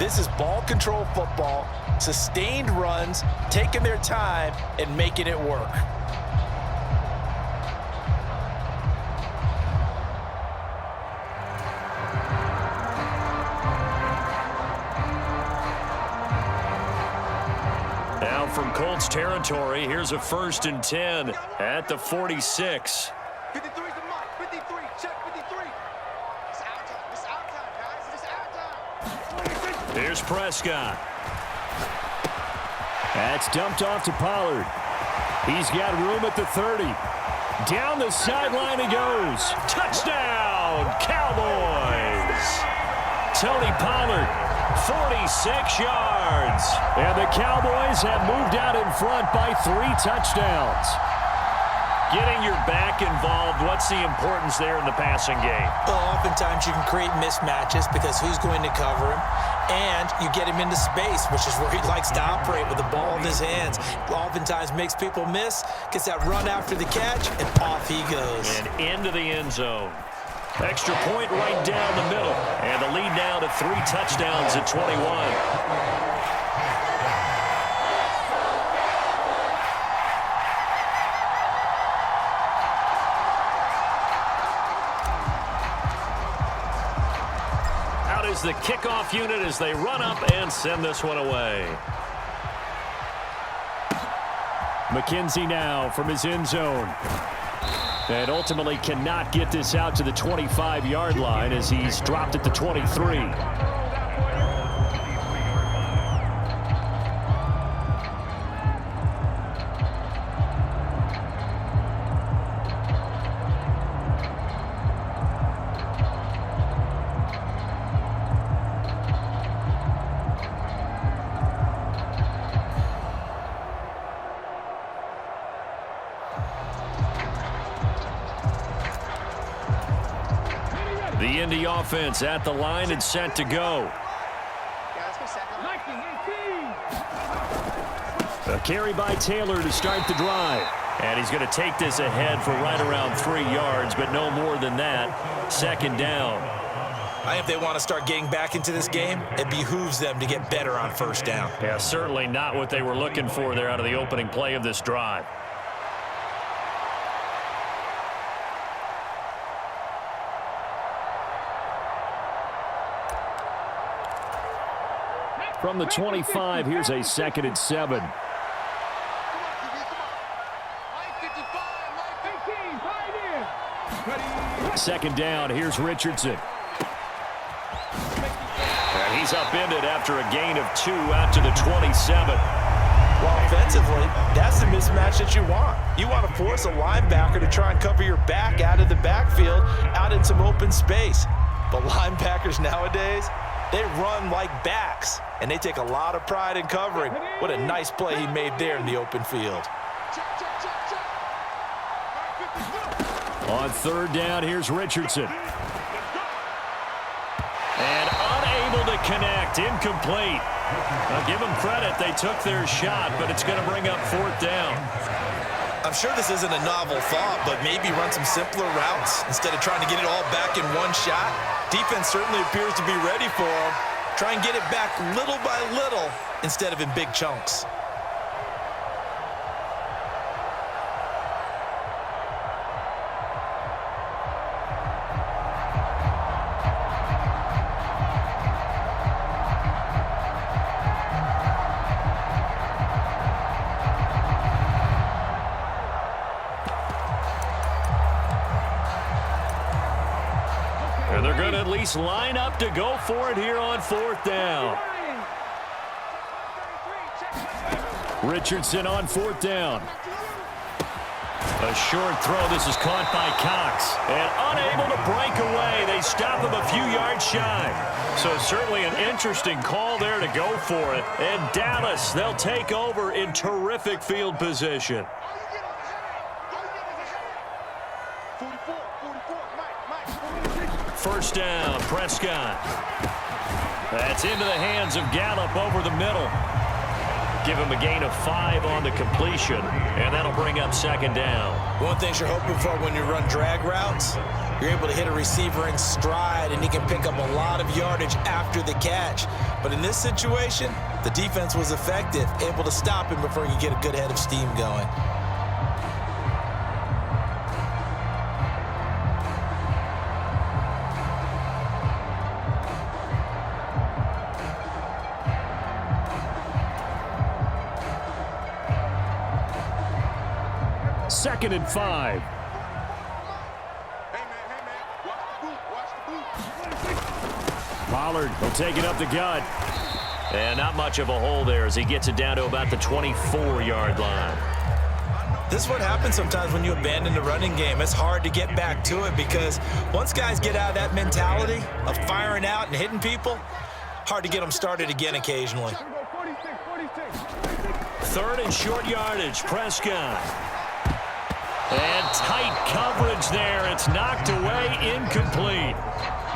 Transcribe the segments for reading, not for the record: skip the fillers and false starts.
This is ball control football, sustained runs, taking their time, and making it work. Now from Colts territory, here's a 1st and 10 at the 46. 53 is the mark. 53. Check 53. It's our time. It's our time, guys. It's our time. Here's Prescott. That's dumped off to Pollard. He's got room at the 30. Down the sideline he goes. Touchdown, Cowboys. Tony Pollard, 46 yards. And the Cowboys have moved out in front by 3 touchdowns. Getting your back involved, what's the importance there in the passing game? Well, oftentimes you can create mismatches because who's going to cover him? And you get him into space, which is where he likes to operate with the ball in his hands. Oftentimes makes people miss, gets that run after the catch, and off he goes. And into the end zone. Extra point right down the middle. And the lead now to 3 touchdowns at 21. The kickoff unit as they run up and send this one away. McKenzie now from his end zone. And ultimately cannot get this out to the 25-yard line as he's dropped at the 23. The Indy offense at the line and set to go. A carry by Taylor to start the drive. And he's going to take this ahead for right around 3 yards, but no more than that. 2nd down. I think if they want to start getting back into this game, it behooves them to get better on 1st down. Yeah, certainly not what they were looking for there out of the opening play of this drive. From the 25, here's a 2nd and 7. Second down, here's Richardson. And he's upended after a gain of 2 out to the 27. Well, offensively, that's the mismatch that you want. You want to force a linebacker to try and cover your back out of the backfield, out in some open space. But linebackers nowadays, they run like backs, and they take a lot of pride in covering. What a nice play he made there in the open field. On 3rd down, here's Richardson. And unable to connect, incomplete. Now give them credit, they took their shot, but it's going to bring up 4th down. I'm sure this isn't a novel thought, but maybe run some simpler routes instead of trying to get it all back in one shot. Defense certainly appears to be ready for him. Try and get it back little by little instead of in big chunks. And they're going to at least line up to go for it here on 4th down. Richardson on 4th down. A short throw. This is caught by Cox. And unable to break away. They stop him a few yards shy. So certainly an interesting call there to go for it. And Dallas, they'll take over in terrific field position. First down, Prescott. That's into the hands of Gallup over the middle. Give him a gain of 5 on the completion, and that'll bring up 2nd down. One thing you're hoping for when you run drag routes, You're able to hit a receiver in stride, and he can pick up a lot of yardage after the catch. But in this situation, the defense was effective, able to stop him before he could get a good head of steam going. Second and 5. Pollard will take it up the gut. And not much of a hole there as he gets it down to about the 24-yard line. This is what happens sometimes when you abandon the running game. It's hard to get back to it because once guys get out of that mentality of firing out and hitting people, hard to get them started again occasionally. Third and short yardage, Prescott. And tight coverage there. It's knocked away, incomplete.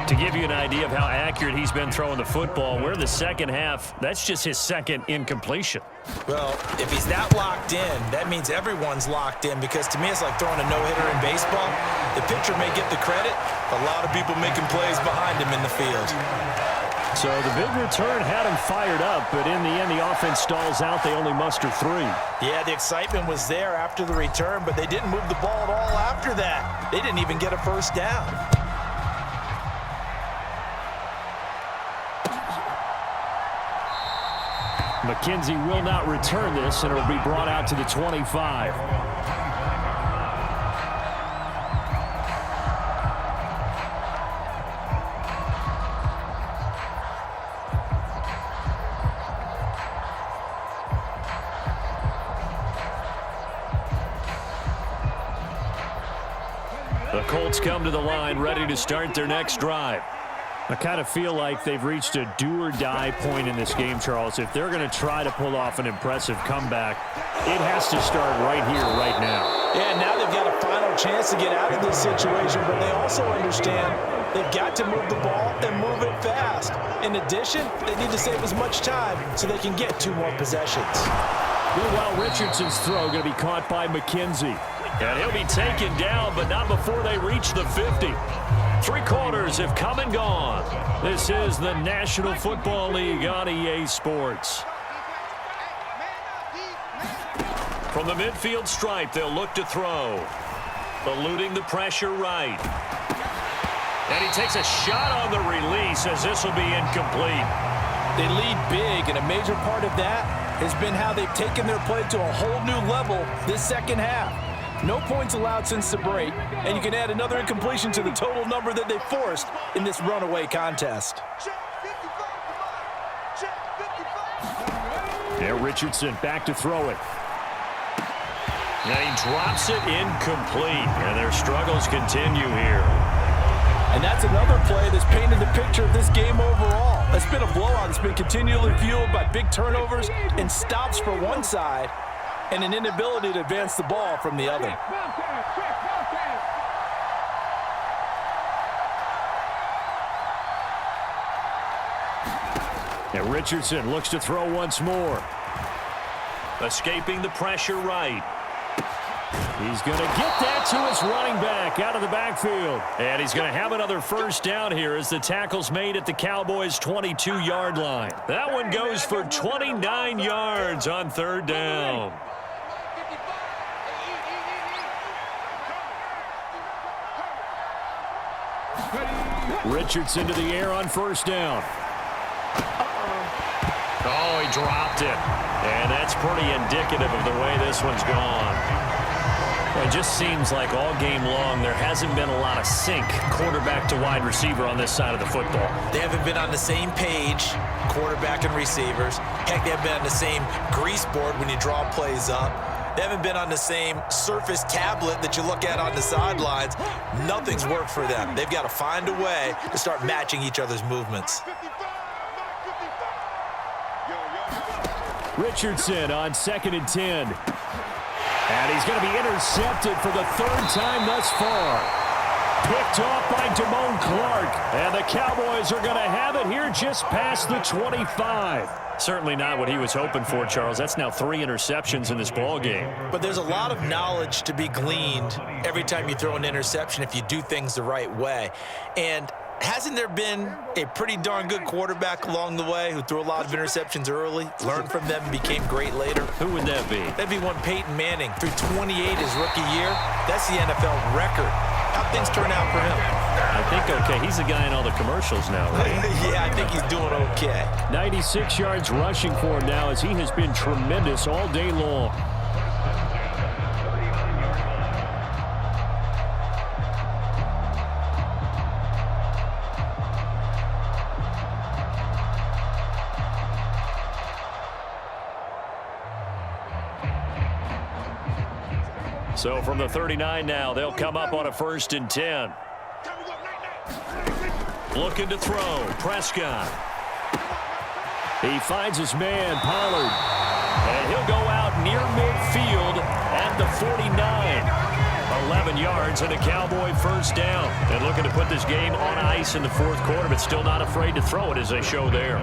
To give you an idea of how accurate he's been throwing the football, we're in the second half. That's just his second incompletion. Well, if he's that locked in, that means everyone's locked in because to me it's like throwing a no-hitter in baseball. The pitcher may get the credit, a lot of people making plays behind him in the field. So the big return had him fired up, but in the end the offense stalls out. They only muster 3. Yeah, the excitement was there after the return, but they didn't move the ball at all after that. They didn't even get a first down. McKenzie will not return this, and it will be brought out to the 25. The Colts come to the line, ready to start their next drive. I kind of feel like they've reached a do-or-die point in this game, Charles. If they're going to try to pull off an impressive comeback, it has to start right here, right now. Yeah, now they've got a final chance to get out of this situation, but they also understand they've got to move the ball and move it fast. In addition, they need to save as much time so they can get 2 more possessions. Meanwhile, Richardson's throw going to be caught by McKenzie. And he'll be taken down, but not before they reach the 50. 3 quarters have come and gone. This is the National Football League on EA Sports. From the midfield stripe, they'll look to throw. Eluding the pressure right. And he takes a shot on the release as this will be incomplete. They lead big, and a major part of that has been how they've taken their play to a whole new level this second half. No points allowed since the break, and you can add another incompletion to the total number that they forced in this runaway contest. There, Richardson back to throw it. And he drops it incomplete, and their struggles continue here. And that's another play that's painted the picture of this game overall. It's been a blowout. It's been continually fueled by big turnovers and stops for one side, and an inability to advance the ball from the other. And Richardson looks to throw once more. Escaping the pressure right. He's going to get that to his running back out of the backfield. And he's going to have another first down here as the tackle's made at the Cowboys' 22-yard line. That one goes for 29 yards on 3rd down. Richardson to the air on 1st down. Oh, he dropped it. And that's pretty indicative of the way this one's gone. It just seems like all game long there hasn't been a lot of sync quarterback to wide receiver on this side of the football. They haven't been on the same page, quarterback and receivers. Heck, they haven't been on the same grease board when you draw plays up. They haven't been on the same Surface tablet that you look at on the sidelines. Nothing's worked for them. They've got to find a way to start matching each other's movements. Richardson on 2nd and 10. And he's going to be intercepted for the 3rd time thus far. Picked off by Damone Clark. And the Cowboys are going to have it here just past the 25. Certainly not what he was hoping for, Charles. That's now 3 interceptions in this ball game. But there's a lot of knowledge to be gleaned every time you throw an interception if you do things the right way. And hasn't there been a pretty darn good quarterback along the way who threw a lot of interceptions early, learned from them, and became great later? Who would that be? That'd be one Peyton Manning. Threw 28 his rookie year. That's the NFL record. How'd things turn out for him? I think okay. He's the guy in all the commercials now, right? Yeah, I think he's doing okay. 96 yards rushing for him now as he has been tremendous all day long. So from the 39 now, they'll come up on a 1st and 10. Looking to throw. Prescott. He finds his man, Pollard. And he'll go out near midfield at the 49. 11 yards and a Cowboy 1st down. And looking to put this game on ice in the 4th quarter, but still not afraid to throw it as they show there.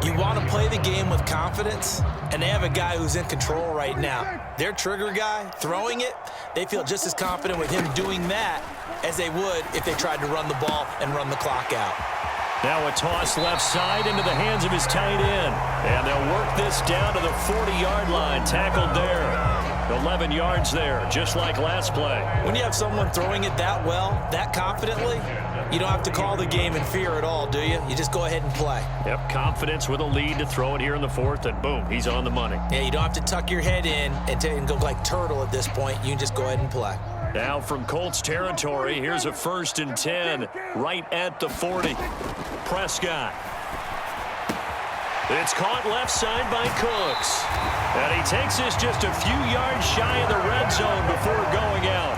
You want to play the game with confidence, and they have a guy who's in control right now. Their trigger guy, throwing it, they feel just as confident with him doing that as they would if they tried to run the ball and run the clock out. Now a toss left side into the hands of his tight end. And they'll work this down to the 40-yard line. Tackled there. 11 yards there, just like last play. When you have someone throwing it that well, that confidently, you don't have to call the game in fear at all, do you? You just go ahead and play. Yep, confidence with a lead to throw it here in the 4th, and boom, he's on the money. Yeah, you don't have to tuck your head in and go like turtle at this point. You can just go ahead and play. Now from Colts territory, here's a 1st and 10 right at the 40. Prescott. It's caught left side by Cooks. And he takes this just a few yards shy of the red zone before going out.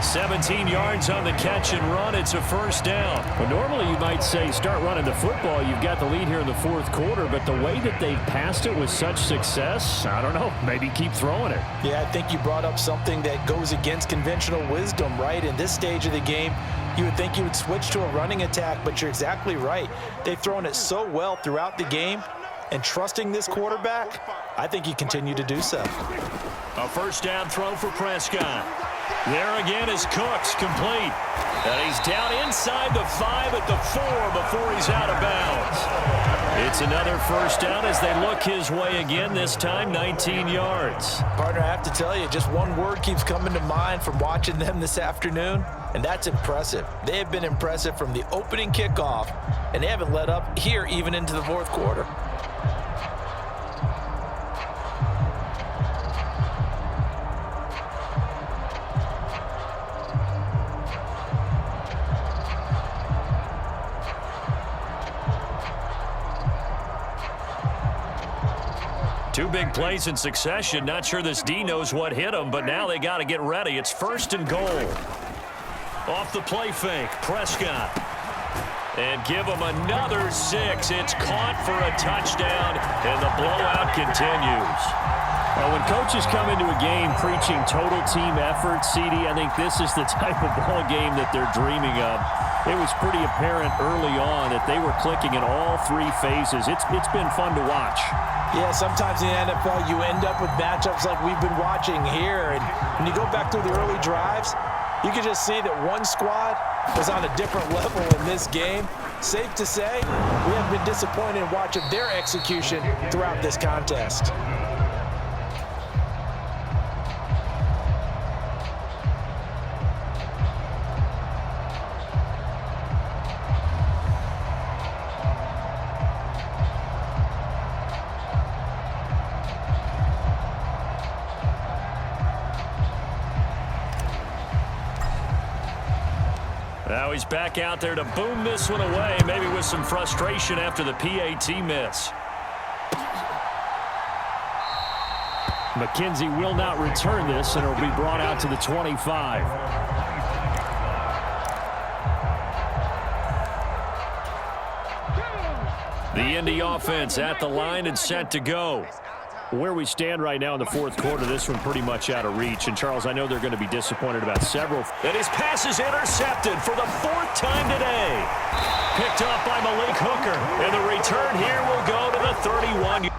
17 yards on the catch and run. It's a 1st down. Well, normally you might say start running the football. You've got the lead here in the 4th quarter, but the way that they've passed it with such success, I don't know, maybe keep throwing it. Yeah, I think you brought up something that goes against conventional wisdom, right? In this stage of the game, you would think you would switch to a running attack, but you're exactly right. They've thrown it so well throughout the game, and trusting this quarterback, I think you continue to do so. A 1st down throw for Prescott. There again is Cooks, complete. And he's down inside the 5 at the 4 before he's out of bounds. It's another 1st down as they look his way again, this time 19 yards. Partner, I have to tell you, just one word keeps coming to mind from watching them this afternoon, and that's impressive. They have been impressive from the opening kickoff, and they haven't let up here even into the 4th quarter. Two big plays in succession. Not sure this D knows what hit him, but now they got to get ready. It's 1st and goal. Off the play fake, Prescott. And give him another 6. It's caught for a touchdown, and the blowout continues. Well, when coaches come into a game preaching total team effort, CD, I think this is the type of ball game that they're dreaming of. It was pretty apparent early on that they were clicking in all 3 phases. It's been fun to watch. Yeah, sometimes in the NFL you end up with matchups like we've been watching here. And when you go back through the early drives, you can just see that one squad was on a different level in this game. Safe to say, we have been disappointed in watching their execution throughout this contest. Now he's back out there to boom this one away, maybe with some frustration after the PAT miss. McKenzie will not return this, and it'll be brought out to the 25. The Indy offense at the line and set to go. Where we stand right now in the fourth quarter, this one pretty much out of reach. And, Charles, I know they're going to be disappointed about several. And his pass is intercepted for the fourth time today. Picked up by Malik Hooker. And the return here will go to the 31.